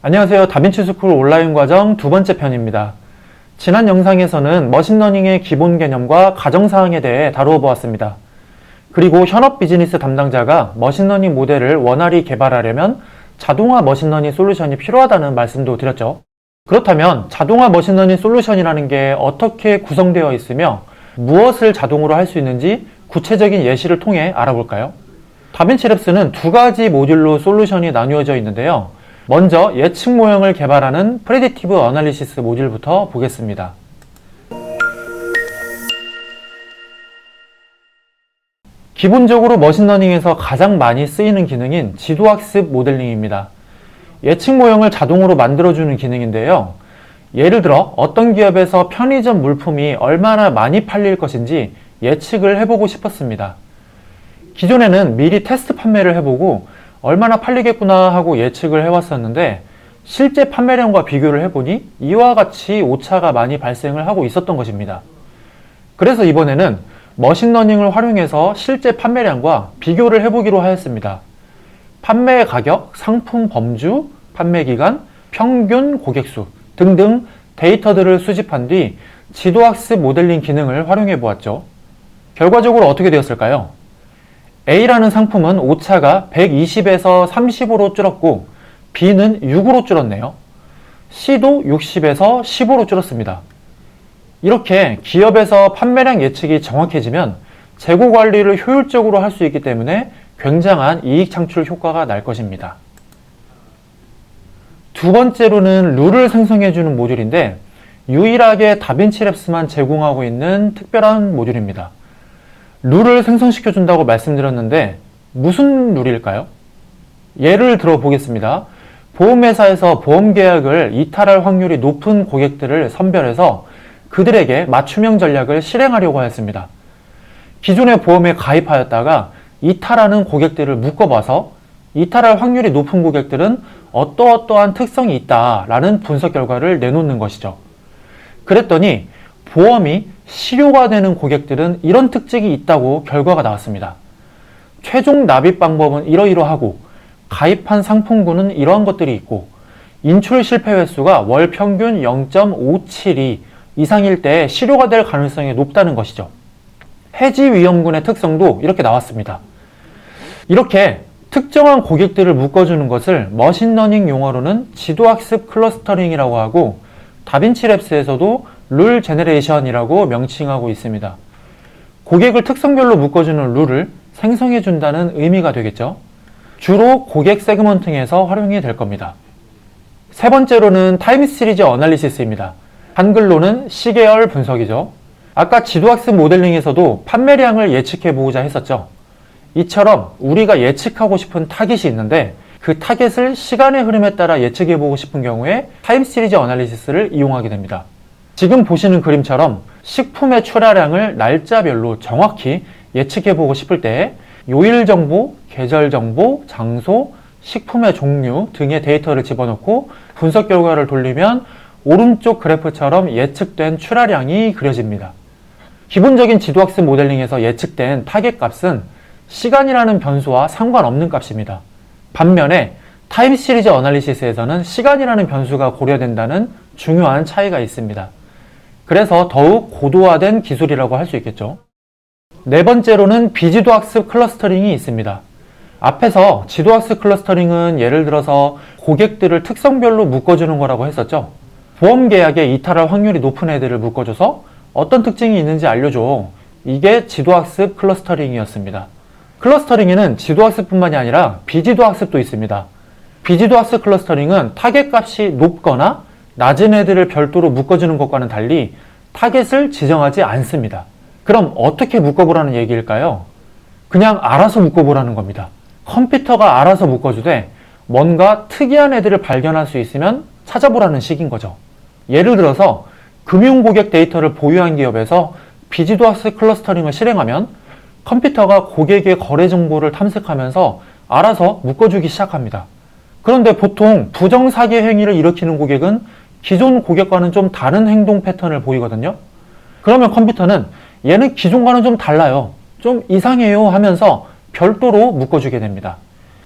안녕하세요. 다빈치 스쿨 온라인 과정 두 번째 편입니다. 지난 영상에서는 머신러닝의 기본 개념과 가정사항에 대해 다루어 보았습니다. 그리고 현업 비즈니스 담당자가 머신러닝 모델을 원활히 개발하려면 자동화 머신러닝 솔루션이 필요하다는 말씀도 드렸죠. 그렇다면 자동화 머신러닝 솔루션이라는 게 어떻게 구성되어 있으며 무엇을 자동으로 할 수 있는지 구체적인 예시를 통해 알아볼까요? 다빈치랩스는 두 가지 모듈로 솔루션이 나누어져 있는데요. 먼저 예측 모형을 개발하는 프레딕티브 어널리시스 모듈부터 보겠습니다. 기본적으로 머신러닝에서 가장 많이 쓰이는 기능인 지도학습 모델링입니다. 예측 모형을 자동으로 만들어주는 기능인데요. 예를 들어 어떤 기업에서 편의점 물품이 얼마나 많이 팔릴 것인지 예측을 해보고 싶었습니다. 기존에는 미리 테스트 판매를 해보고 얼마나 팔리겠구나 하고 예측을 해왔었는데 실제 판매량과 비교를 해보니 이와 같이 오차가 많이 발생을 하고 있었던 것입니다. 그래서 이번에는 머신러닝을 활용해서 실제 판매량과 비교를 해보기로 하였습니다. 판매 가격, 상품 범주, 판매 기간, 평균 고객수 등등 데이터들을 수집한 뒤 지도학습 모델링 기능을 활용해 보았죠. 결과적으로 어떻게 되었을까요? A라는 상품은 오차가 120에서 35로 줄었고 B는 6으로 줄었네요. C도 60에서 15로 줄었습니다. 이렇게 기업에서 판매량 예측이 정확해지면 재고 관리를 효율적으로 할 수 있기 때문에 굉장한 이익 창출 효과가 날 것입니다. 두 번째로는 룰을 생성해주는 모듈인데 유일하게 다빈치랩스만 제공하고 있는 특별한 모듈입니다. 룰을 생성시켜준다고 말씀드렸는데 무슨 룰일까요? 예를 들어 보겠습니다. 보험회사에서 보험계약을 이탈할 확률이 높은 고객들을 선별해서 그들에게 맞춤형 전략을 실행하려고 하였습니다. 기존의 보험에 가입하였다가 이탈하는 고객들을 묶어봐서 이탈할 확률이 높은 고객들은 어떠어떠한 특성이 있다라는 분석 결과를 내놓는 것이죠. 그랬더니 보험이 실효가 되는 고객들은 이런 특징이 있다고 결과가 나왔습니다. 최종 납입 방법은 이러이러하고 가입한 상품군은 이러한 것들이 있고 인출 실패 횟수가 월 평균 0.572 이상일 때 실효가 될 가능성이 높다는 것이죠. 해지 위험군의 특성도 이렇게 나왔습니다. 이렇게 특정한 고객들을 묶어주는 것을 머신러닝 용어로는 지도학습 클러스터링이라고 하고 다빈치랩스에서도 룰 제너레이션이라고 명칭하고 있습니다. 고객을 특성별로 묶어주는 룰을 생성해준다는 의미가 되겠죠. 주로 고객 세그먼팅에서 활용이 될 겁니다. 세 번째로는 타임 시리즈 어널리시스입니다. 한글로는 시계열 분석이죠. 아까 지도학습 모델링에서도 판매량을 예측해보고자 했었죠. 이처럼 우리가 예측하고 싶은 타깃이 있는데 그 타깃을 시간의 흐름에 따라 예측해보고 싶은 경우에 타임 시리즈 어널리시스를 이용하게 됩니다. 지금 보시는 그림처럼 식품의 출하량을 날짜별로 정확히 예측해보고 싶을 때 요일 정보, 계절 정보, 장소, 식품의 종류 등의 데이터를 집어넣고 분석 결과를 돌리면 오른쪽 그래프처럼 예측된 출하량이 그려집니다. 기본적인 지도학습 모델링에서 예측된 타겟 값은 시간이라는 변수와 상관없는 값입니다. 반면에 타임 시리즈 어널리시스에서는 시간이라는 변수가 고려된다는 중요한 차이가 있습니다. 그래서 더욱 고도화된 기술이라고 할 수 있겠죠. 네 번째로는 비지도학습 클러스터링이 있습니다. 앞에서 지도학습 클러스터링은 예를 들어서 고객들을 특성별로 묶어주는 거라고 했었죠. 보험 계약에 이탈할 확률이 높은 애들을 묶어줘서 어떤 특징이 있는지 알려줘. 이게 지도학습 클러스터링이었습니다. 클러스터링에는 지도학습뿐만이 아니라 비지도학습도 있습니다. 비지도학습 클러스터링은 타겟 값이 높거나 낮은 애들을 별도로 묶어주는 것과는 달리 타겟을 지정하지 않습니다. 그럼 어떻게 묶어보라는 얘기일까요? 그냥 알아서 묶어보라는 겁니다. 컴퓨터가 알아서 묶어주되 뭔가 특이한 애들을 발견할 수 있으면 찾아보라는 식인 거죠. 예를 들어서 금융고객 데이터를 보유한 기업에서 비지도학습 클러스터링을 실행하면 컴퓨터가 고객의 거래 정보를 탐색하면서 알아서 묶어주기 시작합니다. 그런데 보통 부정사기 행위를 일으키는 고객은 기존 고객과는 좀 다른 행동 패턴을 보이거든요. 그러면 컴퓨터는 얘는 기존과는 좀 달라요. 좀 이상해요 하면서 별도로 묶어주게 됩니다.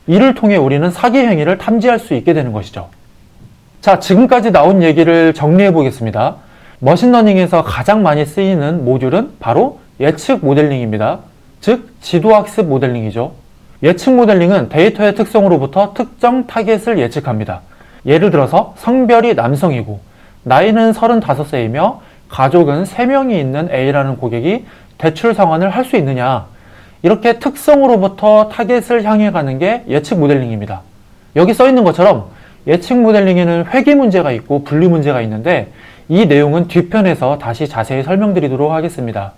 이를 통해 우리는 사기 행위를 탐지할 수 있게 되는 것이죠. 자, 지금까지 나온 얘기를 정리해 보겠습니다. 머신러닝에서 가장 많이 쓰이는 모듈은 바로 예측 모델링입니다. 즉, 지도학습 모델링이죠. 예측 모델링은 데이터의 특성으로부터 특정 타겟을 예측합니다. 예를 들어서 성별이 남성이고 나이는 35세이며 가족은 3명이 있는 A라는 고객이 대출 상환을 할 수 있느냐, 이렇게 특성으로부터 타겟을 향해 가는 게 예측 모델링입니다. 여기 써 있는 것처럼 예측 모델링에는 회귀 문제가 있고 분류 문제가 있는데 이 내용은 뒷편에서 다시 자세히 설명드리도록 하겠습니다.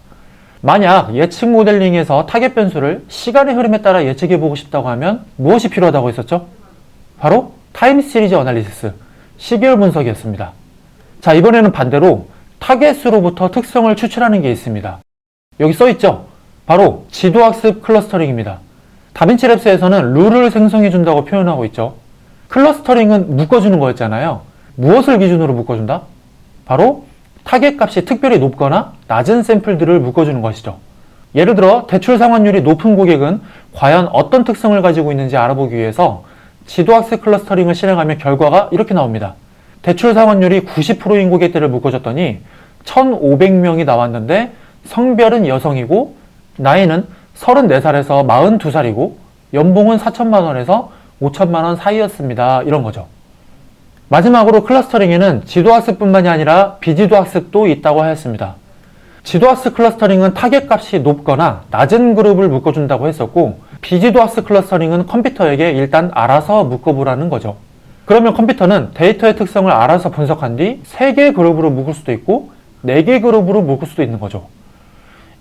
만약 예측 모델링에서 타겟 변수를 시간의 흐름에 따라 예측해 보고 싶다고 하면 무엇이 필요하다고 했었죠? 바로 타임 시리즈 어널리시스, 시계열 분석이었습니다. 자, 이번에는 반대로 타겟으로부터 특성을 추출하는 게 있습니다. 여기 써 있죠? 바로 지도학습 클러스터링입니다. 다빈치랩스에서는 룰을 생성해 준다고 표현하고 있죠. 클러스터링은 묶어주는 거였잖아요. 무엇을 기준으로 묶어준다? 바로 타겟 값이 특별히 높거나 낮은 샘플들을 묶어주는 것이죠. 예를 들어 대출 상환율이 높은 고객은 과연 어떤 특성을 가지고 있는지 알아보기 위해서 지도학습 클러스터링을 실행하면 결과가 이렇게 나옵니다. 대출 상환율이 90%인 고객들을 묶어줬더니 1,500명이 나왔는데 성별은 여성이고 나이는 34살에서 42살이고 연봉은 4천만 원에서 5천만 원 사이였습니다. 이런 거죠. 마지막으로 클러스터링에는 지도학습뿐만이 아니라 비지도학습도 있다고 하였습니다. 지도학습 클러스터링은 타겟 값이 높거나 낮은 그룹을 묶어준다고 했었고, 비지도학습 클러스터링은 컴퓨터에게 일단 알아서 묶어보라는 거죠. 그러면 컴퓨터는 데이터의 특성을 알아서 분석한 뒤 3개 그룹으로 묶을 수도 있고 4개 그룹으로 묶을 수도 있는 거죠.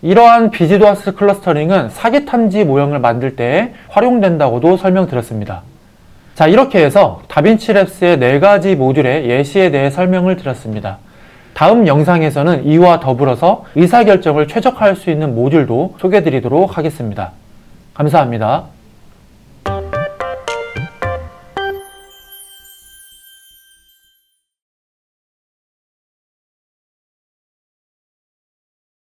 이러한 비지도학습 클러스터링은 사기 탐지 모형을 만들 때 활용된다고도 설명드렸습니다. 자, 이렇게 해서 다빈치랩스의 4가지 모듈의 예시에 대해 설명을 드렸습니다. 다음 영상에서는 이와 더불어서 의사결정을 최적화할 수 있는 모듈도 소개해드리도록 하겠습니다. 감사합니다.